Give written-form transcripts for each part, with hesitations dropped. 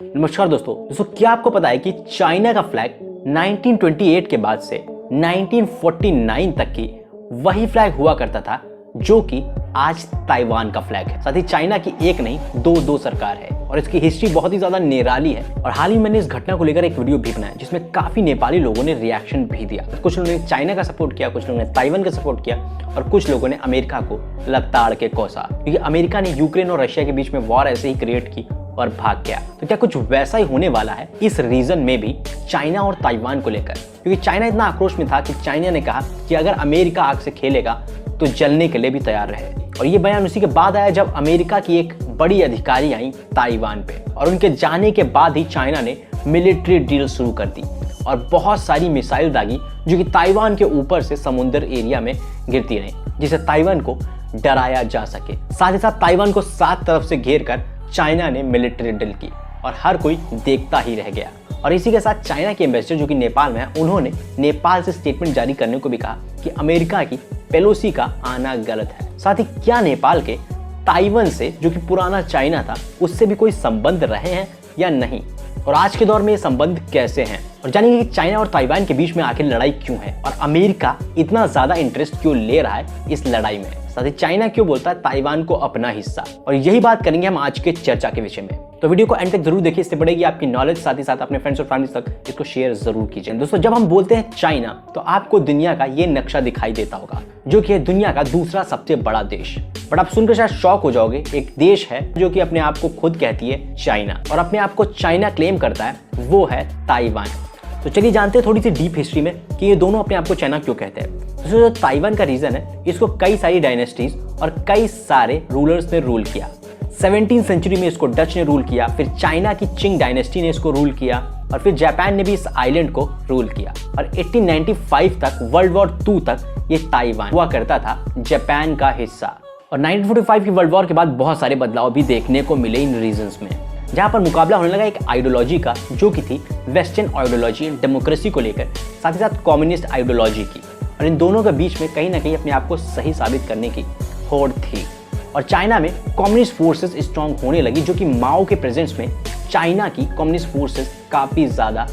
नमस्कार दोस्तों, क्या आपको पता है कि चाइना का फ्लैग 1928 के बाद से 1949 तक की वही फ्लैग हुआ करता था जो कि आज ताइवान का फ्लैग है। साथ ही चाइना की एक नहीं दो सरकार है और इसकी हिस्ट्री बहुत ही ज्यादा निराली है। और हाल ही मैंने इस घटना को लेकर एक वीडियो भी बनाया जिसमें काफी नेपाली लोगों ने रिएक्शन भी दिया। कुछ लोगों ने चाइना का सपोर्ट किया, कुछ लोगों ने ताइवान का सपोर्ट किया और कुछ लोगों ने अमेरिका को लताड़ के कोसा, क्योंकि अमेरिका ने यूक्रेन और रशिया के बीच में वॉर ऐसे ही क्रिएट की और भाग गया। तो क्या कुछ वैसा ही होने वाला है इस रीजन में भी चाइना और ताइवान को लेकर? क्योंकि चाइना इतना आक्रोश में था कि चाइना ने कहा कि अगर अमेरिका आग से खेलेगा तो जलने के लिए भी तैयार रहे। और ये बयान उसी के बाद आया जब अमेरिका की एक बड़ी अधिकारी आई ताइवान पे, और उनके जाने के बाद ही चाइना ने मिलिट्री डील शुरू कर दी और बहुत सारी मिसाइल दागी जो कि ताइवान के ऊपर से समुद्र एरिया में गिरती रही, जिससे ताइवान को डराया जा सके। साथ ही साथ ताइवान को 7 तरफ से घेर कर चाइना ने मिलिट्री डील की और हर कोई देखता ही रह गया। और इसी के साथ चाइना के एम्बेसडर जो कि नेपाल में है, उन्होंने नेपाल से स्टेटमेंट जारी करने को भी कहा कि अमेरिका की पेलोसी का आना गलत है। साथ ही क्या नेपाल के ताइवान से जो कि पुराना चाइना था उससे भी कोई संबंध रहे हैं या नहीं, और आज के दौर में ये संबंध कैसे हैं, और जानेंगे कि चाइना और ताइवान के बीच में आखिर लड़ाई क्यों है और अमेरिका इतना ज्यादा इंटरेस्ट क्यों ले रहा है इस लड़ाई में। साथ ही चाइना क्यों बोलता है ताइवान को अपना हिस्सा, और यही बात करेंगे हम आज के चर्चा के विषय में। तो वीडियो को एंड तक जरूर देखिए, इससे बढ़ेगी आपकी नॉलेज। साथ ही साथ अपने फ्रेंड्स और फैमिली तक इसको शेयर जरूर कीजिए। दोस्तों, जब हम बोलते हैं चाइना तो आपको दुनिया का ये नक्शा दिखाई देता होगा जो कि है दुनिया का दूसरा सबसे बड़ा देश। बट आप सुनकर शायद शॉक हो जाओगे, एक देश है जो कि अपने आप को खुद कहती है चाइना और अपने आप को चाइना क्लेम करता है, वो है ताइवान। तो चलिए जानते हैं थोड़ी सी डीप हिस्ट्री में कि ये दोनों अपने आप को चाइना क्यों कहते हैं। तो जो ताइवान का रीजन है, इसको कई सारी डायनेस्टीज और कई सारे रूलर्स ने रूल किया। 17वीं सेंचुरी में इसको डच ने रूल किया, फिर चाइना की चिंग डायनेस्टी ने इसको रूल किया और फिर जापान ने भी इस आइलैंड को रूल किया। और 1895 तक, वर्ल्ड वॉर 2 तक ये ताइवान हुआ करता था जापान का हिस्सा। और 1945 की वर्ल्ड वॉर के बाद बहुत सारे बदलाव भी देखने को मिले इन रीजन्स में, जहां पर मुकाबला होने लगा एक आइडियोलॉजी का जो कि थी वेस्टर्न आइडियोलॉजी डेमोक्रेसी को लेकर, साथ ही साथ कम्युनिस्ट आइडियोलॉजी की। और इन दोनों के बीच में कहीं ना कहीं अपने आप को सही साबित करने की होड़ थी। और चाइना में कम्युनिस्ट फोर्सेस स्ट्रांग होने लगी, जो कि माओ के प्रेजेंस में चाइना की कम्युनिस्ट फोर्सेस काफ़ी ज़्यादा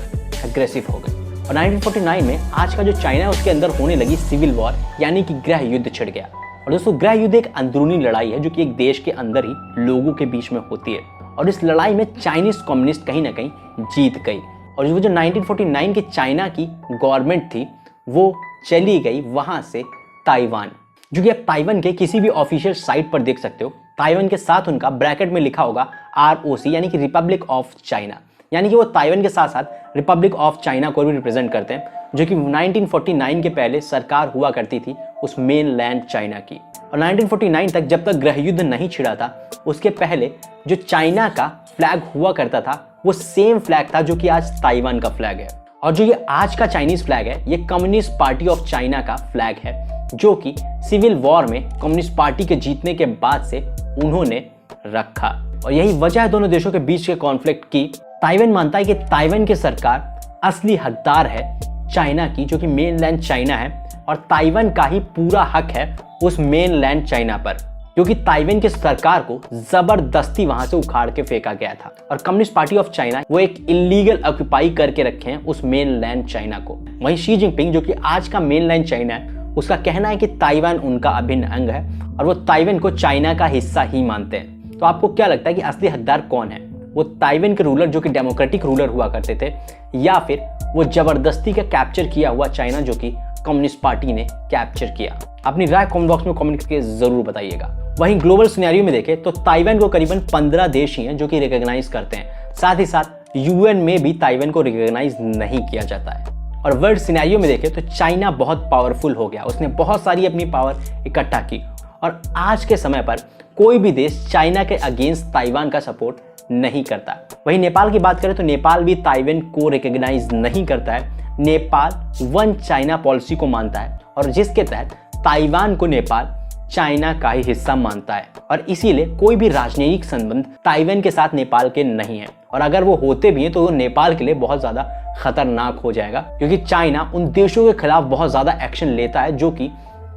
एग्रेसिव हो गई। और 1949 में आज का जो चाइना है उसके अंदर होने लगी सिविल वॉर, यानी कि गृह युद्ध छिड़ गया। और दोस्तों, गृह युद्ध एक अंदरूनी लड़ाई है जो कि एक देश के अंदर ही लोगों के बीच में होती है। और इस लड़ाई में चाइनीज कम्युनिस्ट कहीं ना कहीं जीत गई। और जो 1949 की चाइना की गवर्नमेंट थी वो चली गई वहां से ताइवान, जो कि आप ताइवान के किसी भी ऑफिशियल साइट पर देख सकते हो। ताइवान के साथ उनका ब्रैकेट में लिखा होगा ROC, यानी कि रिपब्लिक ऑफ चाइना, यानी कि वो ताइवान के साथ साथ रिपब्लिक ऑफ चाइना को भी रिप्रेजेंट करते हैं, जो कि 1949 के पहले सरकार हुआ करती थी उस मेन लैंड चाइना की। और 1949 तक जब तक गृह युद्ध नहीं छिड़ा था, उसके पहले जो चाइना का फ्लैग हुआ करता था वो सेम फ्लैग था जो कि आज ताइवान का फ्लैग है। और जो ये आज का चाइनीज फ्लैग है, ये कम्युनिस्ट पार्टी ऑफ चाइना का फ्लैग है, जो कि सिविल वॉर में कम्युनिस्ट पार्टी के जीतने के बाद से उन्होंने रखा। और यही वजह है दोनों देशों के बीच के कॉन्फ्लिक्ट की। ताइवान मानता है कि ताइवान की सरकार असली हकदार है चाइना की, जो कि मेनलैंड चाइना है, और ताइवान का ही पूरा हक है उस मेनलैंड चाइना पर, क्योंकि ताइवान की सरकार को जबरदस्ती वहां से उखाड़ के फेंका गया था। और कम्युनिस्ट पार्टी ऑफ चाइना वो एक इलीगल ऑक्यूपाई करके रखे हैं उस मेनलैंड चाइना को। वहीं शी जिनपिंग, जो कि आज का मेनलैंड चाइना है, उसका कहना है कि ताइवान उनका अभिन्न अंग है और वो ताइवान को चाइना का हिस्सा ही मानते हैं। तो आपको क्या लगता है कि असली हकदार कौन है? वो ताइवान के रूलर जो कि डेमोक्रेटिक रूलर हुआ करते थे, या फिर वो जबरदस्ती का कैप्चर किया हुआ चाइना जो कि कम्युनिस्ट पार्टी ने कैप्चर किया? अपनी राय कमेंट बॉक्स में कमेंट करके जरूर बताइएगा। वहीं ग्लोबल सिनेरियो में देखें तो ताइवान को करीबन 15 देश ही हैं जो कि रिकॉग्नाइज करते हैं। साथ ही साथ UN में भी ताइवान को रिकॉग्नाइज नहीं किया जाता है। और वर्ल्ड सिनेरियो में देखें तो चाइना बहुत पावरफुल हो गया, उसने बहुत सारी अपनी पावर इकट्ठा की। और आज के समय पर कोई भी देश चाइना के अगेंस्ट ताइवान का सपोर्ट नहीं करता। वहीं नेपाल की बात करें तो नेपाल भी ताइवान को रिकॉग्नाइज नहीं करता है। नेपाल वन चाइना पॉलिसी को मानता है, और जिसके तहत ताइवान को नेपाल चाइना का ही हिस्सा मानता है। और इसीलिए कोई भी राजनीतिक संबंध ताइवान के साथ नेपाल के नहीं है, और अगर वो होते भी हैं तो वो नेपाल के लिए बहुत ज्यादा खतरनाक हो जाएगा, क्योंकि चाइना उन देशों के खिलाफ बहुत ज्यादा एक्शन लेता है जो कि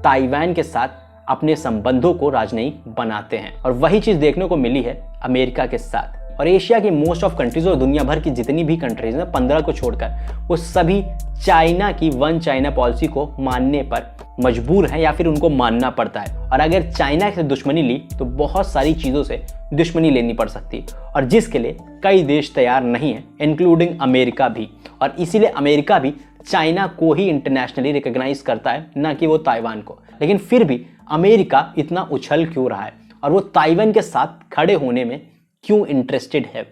ताइवान के साथ अपने संबंधों को राजनयिक बनाते हैं। और वही चीज देखने को मिली है अमेरिका के साथ। और एशिया की मोस्ट ऑफ कंट्रीज और दुनिया भर की जितनी भी कंट्रीज हैं 15 को छोड़कर, वो सभी चाइना की वन चाइना पॉलिसी को मानने पर मजबूर हैं या फिर उनको मानना पड़ता है। और अगर चाइना से दुश्मनी ली तो बहुत सारी चीज़ों से दुश्मनी लेनी पड़ सकती है, और जिसके लिए कई देश तैयार नहीं हैं, इंक्लूडिंग अमेरिका भी। और इसीलिए अमेरिका भी चाइना को ही इंटरनेशनली रिकॉग्नाइज करता है, ना कि वो ताइवान को। लेकिन फिर भी अमेरिका इतना उछल क्यों रहा है और वो ताइवान के साथ खड़े होने में क्यों इंटरेस्टेड है?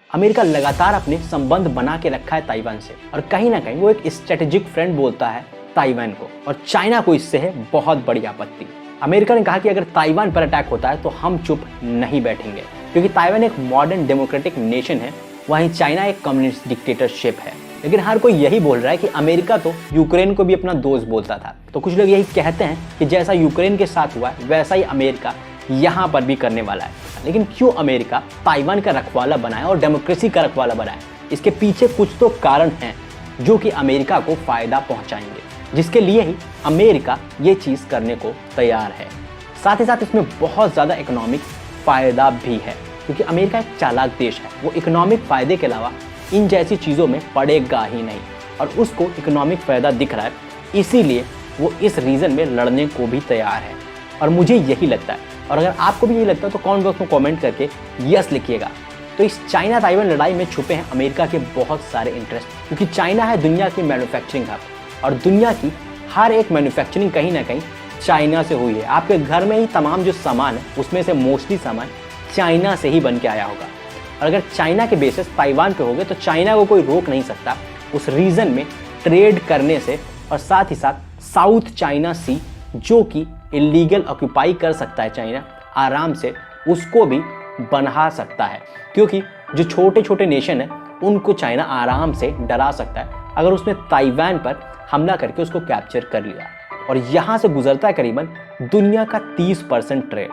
अमेरिका लगातार अपने संबंध बना के रखा है ताइवान से, और कहीं ना कहीं वो एक स्ट्रेटेजिक फ्रेंड बोलता है ताइवान को, और चाइना को इससे है बहुत बड़ी आपत्ति। अमेरिका ने कहा कि अगर ताइवान पर अटैक होता है तो हम चुप नहीं बैठेंगे, क्योंकि ताइवान एक मॉडर्न डेमोक्रेटिक नेशन है, वहीं चाइना एक कम्युनिस्ट डिक्टेटरशिप है। लेकिन हर कोई यही बोल रहा है कि अमेरिका तो यूक्रेन को भी अपना दोस्त बोलता था, तो कुछ लोग यही कहते हैं कि जैसा यूक्रेन के साथ हुआ है वैसा ही अमेरिका यहाँ पर भी करने वाला है। लेकिन क्यों अमेरिका ताइवान का रखवाला बनाए और डेमोक्रेसी का रखवाला बनाए? इसके पीछे कुछ तो कारण हैं जो कि अमेरिका को फायदा पहुंचाएंगे, जिसके लिए ही अमेरिका ये चीज़ करने को तैयार है। साथ ही साथ इसमें बहुत ज़्यादा इकोनॉमिक फ़ायदा भी है, क्योंकि अमेरिका एक चालाक देश है। वो इकोनॉमिक फ़ायदे के अलावा इन जैसी चीज़ों में पड़ेगा ही नहीं, और उसको इकोनॉमिक फ़ायदा दिख रहा है, इसीलिए वो इस रीज़न में लड़ने को भी तैयार है। और मुझे यही लगता है, और अगर आपको भी यही लगता है तो कमेंट बॉक्स में कमेंट करके यस लिखिएगा। तो इस चाइना ताइवान लड़ाई में छुपे हैं अमेरिका के बहुत सारे इंटरेस्ट, क्योंकि चाइना है दुनिया की मैन्युफैक्चरिंग हब, और दुनिया की हर एक मैन्युफैक्चरिंग कहीं ना कहीं चाइना से हुई है। आपके घर में ही तमाम जो सामान है उसमें से मोस्टली सामान चाइना से ही बन के आया होगा, और अगर चाइना के बेसिस ताइवान पे हो गए तो चाइना को कोई रोक नहीं सकता उस रीजन में ट्रेड करने से। और साथ ही साथ साउथ चाइना सी जो कि इलीगल ऑक्यूपाई कर सकता है चाइना आराम से, उसको भी बना सकता है, क्योंकि जो छोटे छोटे नेशन है उनको चाइना आराम से डरा सकता है अगर उसने ताइवान पर हमला करके उसको कैप्चर कर लिया। और यहाँ से गुजरता है करीबन दुनिया का 30% ट्रेड,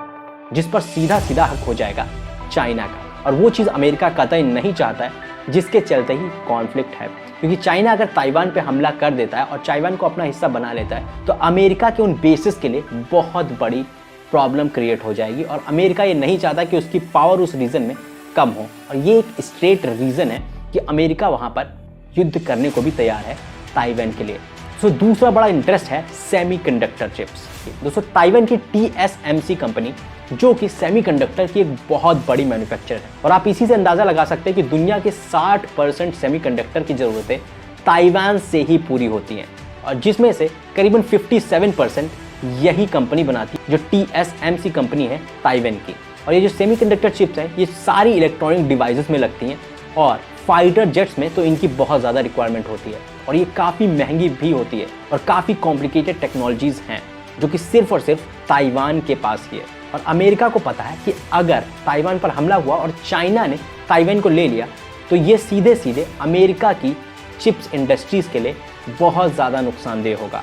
जिस पर सीधा सीधा हक हो जाएगा चाइना का, और वो चीज़ अमेरिका कतई नहीं चाहता है, जिसके चलते ही कॉन्फ्लिक्ट है। क्योंकि चाइना अगर ताइवान पे हमला कर देता है और ताइवान को अपना हिस्सा बना लेता है तो अमेरिका के उन बेसिस के लिए बहुत बड़ी प्रॉब्लम क्रिएट हो जाएगी, और अमेरिका ये नहीं चाहता कि उसकी पावर उस रीजन में कम हो। और ये एक स्ट्रेट रीज़न है कि अमेरिका वहाँ पर युद्ध करने को भी तैयार है ताइवान के लिए। सो दूसरा बड़ा इंटरेस्ट है सेमीकंडक्टर चिप्स। दोस्तों ताइवान की TSMC कंपनी जो कि सेमीकंडक्टर की एक बहुत बड़ी मैन्युफैक्चरर है, और आप इसी से अंदाज़ा लगा सकते हैं कि दुनिया के 60% सेमीकंडक्टर की ज़रूरतें ताइवान से ही पूरी होती हैं, और जिसमें से करीबन 57% यही कंपनी बनाती है जो TSMC कंपनी है ताइवान की। और ये जो सेमीकंडक्टर चिप्स हैं ये सारी इलेक्ट्रॉनिक डिवाइसेस में लगती हैं, और फाइटर जेट्स में तो इनकी बहुत ज़्यादा रिक्वायरमेंट होती है, और ये काफ़ी महंगी भी होती है, और काफ़ी कॉम्प्लिकेटेड टेक्नोलॉजीज़ हैं जो कि सिर्फ और सिर्फ ताइवान के पास ही है। और अमेरिका को पता है कि अगर ताइवान पर हमला हुआ और चाइना ने ताइवान को ले लिया तो ये सीधे सीधे अमेरिका की चिप्स इंडस्ट्रीज़ के लिए बहुत ज़्यादा नुकसानदेह होगा,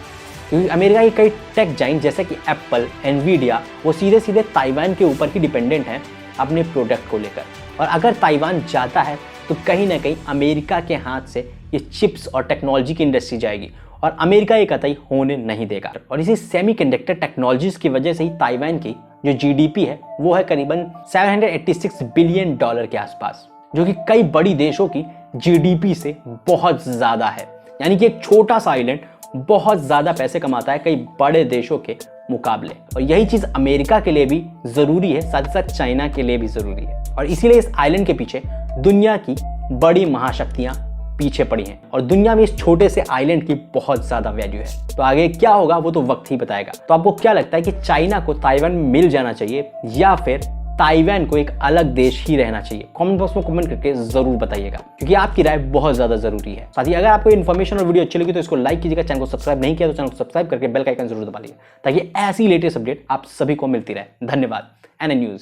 क्योंकि अमेरिका की कई टेक जाइंट जैसे कि एप्पल, एनवीडिया, वो सीधे सीधे ताइवान के ऊपर ही डिपेंडेंट हैं अपने प्रोडक्ट को लेकर। और अगर ताइवान जाता है तो कहीं ना कहीं अमेरिका के हाथ से ये चिप्स और टेक्नोलॉजी की इंडस्ट्री जाएगी, और अमेरिका ये कतई होने नहीं देगा। और इसी सेमीकंडक्टर टेक्नोलॉजीज़ की वजह से ही ताइवान की जो GDP है वो है करीबन $786 बिलियन के आसपास, जो कि कई बड़ी देशों की GDP से बहुत ज़्यादा है। यानी कि एक छोटा सा आइलैंड बहुत ज़्यादा पैसे कमाता है कई बड़े देशों के मुकाबले, और यही चीज़ अमेरिका के लिए भी ज़रूरी है, साथ ही साथ चाइना के लिए भी ज़रूरी है। और इसीलिए इस आइलैंड के पीछे दुनिया की बड़ी महाशक्तियाँ पीछे पड़ी हैं, और दुनिया में इस छोटे से आइलैंड की बहुत ज़्यादा वैल्यू है। तो आगे क्या होगा वो तो वक्त ही बताएगा। तो आपको क्या लगता है कि चाइना को ताइवान में मिल जाना चाहिए या फिर ताइवान को एक अलग देश ही रहना चाहिए? कमेंट बॉक्स में कमेंट करके जरूर बताइएगा, क्योंकि आपकी राय बहुत ज्यादा जरूरी है। साथ ही अगर आपको इन्फॉर्मेशन और वीडियो अच्छी लगी तो इसको लाइक कीजिएगा, चैनल को सब्सक्राइब नहीं किया तो चैनल को सब्सक्राइब करके बेल का आइकन जरूर दबा लीजिए, ताकि ऐसी लेटेस्ट अपडेट आप सभी को मिलती रहे। धन्यवाद। NN news.